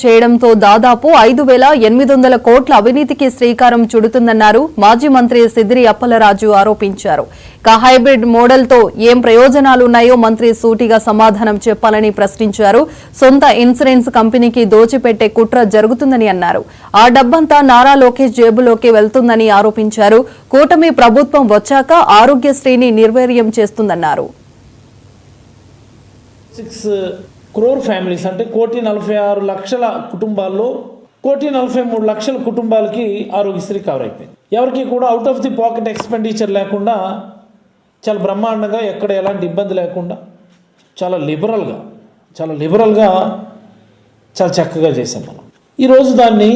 చేయడంతో దాదాపు 5,800 కోట్ల అవినీతికి శ్రీకారం చుడుతుందన్నారు మాజీ మంత్రి సిద్దిరి అప్పలరాజు ఆరోపించారు. హైబ్రిడ్ మోడల్తో ఏం ప్రయోజనాలున్నాయో మంత్రి సూటిగా సమాధానం చెప్పాలని ప్రశ్నించారు. సొంత ఇన్సూరెన్స్ కంపెనీకి దోచిపెట్టే కుట్ర జరుగుతుందని అన్నారు. ఆ డబ్బంతా నారా లోకేష్ జేబులోకి వెళ్తుందని ఆరోపించారు. కూటమి ప్రభుత్వం వచ్చాక ఆరోగ్యశ్రీని నిర్వీర్యం చేస్తుందన్నారు. 6 crore ఫ్యామిలీస్ అంటే 1,46,00,000 కుటుంబాల్లో 1,43,00,000 కుటుంబాలకి ఆరోగ్యశ్రీ కవర్ అయిపోయింది. ఎవరికి కూడా out of the pocket expenditure లేకుండా చాలా బ్రహ్మాండంగా ఎక్కడ ఎలాంటి ఇబ్బంది లేకుండా చాలా లిబరల్గా చాలా చక్కగా చేసాం మనం. ఈరోజు దాన్ని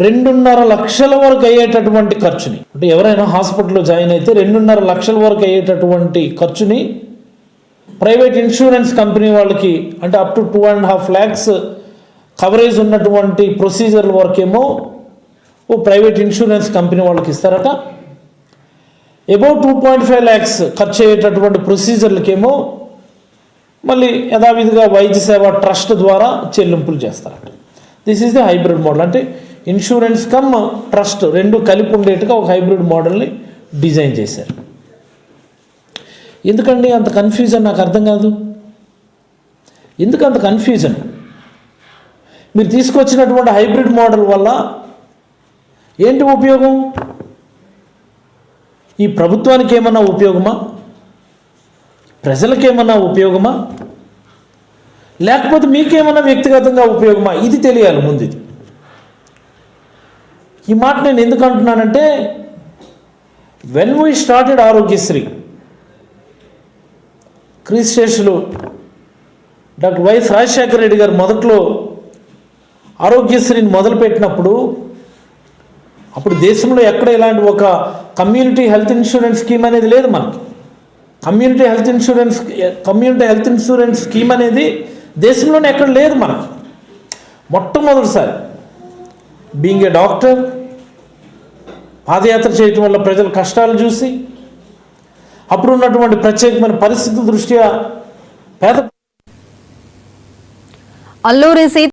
2.5 లక్షల వరకు అయ్యేటటువంటి ఖర్చుని, అంటే ఎవరైనా హాస్పిటల్లో జాయిన్ అయితే 2.5 లక్షల వరకు అయ్యేటటువంటి ఖర్చుని ప్రైవేట్ ఇన్సూరెన్స్ కంపెనీ వాళ్ళకి, అంటే అప్ టు 2.5 lakhs కవరేజ్ ఉన్నటువంటి ప్రొసీజర్ల వరకేమో ఓ ప్రైవేట్ ఇన్సూరెన్స్ కంపెనీ వాళ్ళకి ఇస్తారట. అబౌవ్ 2.5 lakhs ఖర్చు అయ్యేటటువంటి ప్రొసీజర్లకేమో మళ్ళీ యథావిధిగా వైద్య సేవ ట్రస్ట్ ద్వారా చెల్లింపులు చేస్తారట. This is the hybrid model. అంటే ఇన్సూరెన్స్ కమ్ ట్రస్ట్ రెండు కలిపి ఉండేట్టుగా ఒక హైబ్రిడ్ మోడల్ని డిజైన్ చేశారు. ఎందుకండి అంత కన్ఫ్యూజన్? నాకు అర్థం కాదు. ఎందుకు అంత కన్ఫ్యూజన్? మీరు తీసుకొచ్చినటువంటి హైబ్రిడ్ మోడల్ వల్ల ఏంటి ఉపయోగం? ఈ ప్రభుత్వానికి ఏమన్నా ఉపయోగమా? ప్రజలకు ఏమన్నా ఉపయోగమా? లేకపోతే మీకేమన్నా వ్యక్తిగతంగా ఉపయోగమా? ఇది తెలియాలి ముందు. ఈ మాట నేను ఎందుకు అంటున్నానంటే, వెన్ వీ స్టార్టెడ్ ఆరోగ్యశ్రీ, క్రీస్తేషులు డాక్టర్ వైఎస్ రాజశేఖర రెడ్డి గారు మొదట్లో ఆరోగ్యశ్రీని మొదలుపెట్టినప్పుడు అప్పుడు దేశంలో ఎక్కడ ఇలాంటి ఒక కమ్యూనిటీ హెల్త్ ఇన్సూరెన్స్ స్కీమ్ అనేది లేదు. మనకి కమ్యూనిటీ హెల్త్ ఇన్సూరెన్స్ స్కీమ్ అనేది దేశంలోనే ఎక్కడ లేదు. మనకి మొట్టమొదటిసారి బీయింగ్ ఏ డాక్టర్ పాదయాత్ర చేయటం వల్ల ప్రజల కష్టాలు చూసి అప్పుడు ఉన్నటువంటి ప్రత్యేకమైన పరిస్థితుల దృష్ట్యా పేద అల్లూరి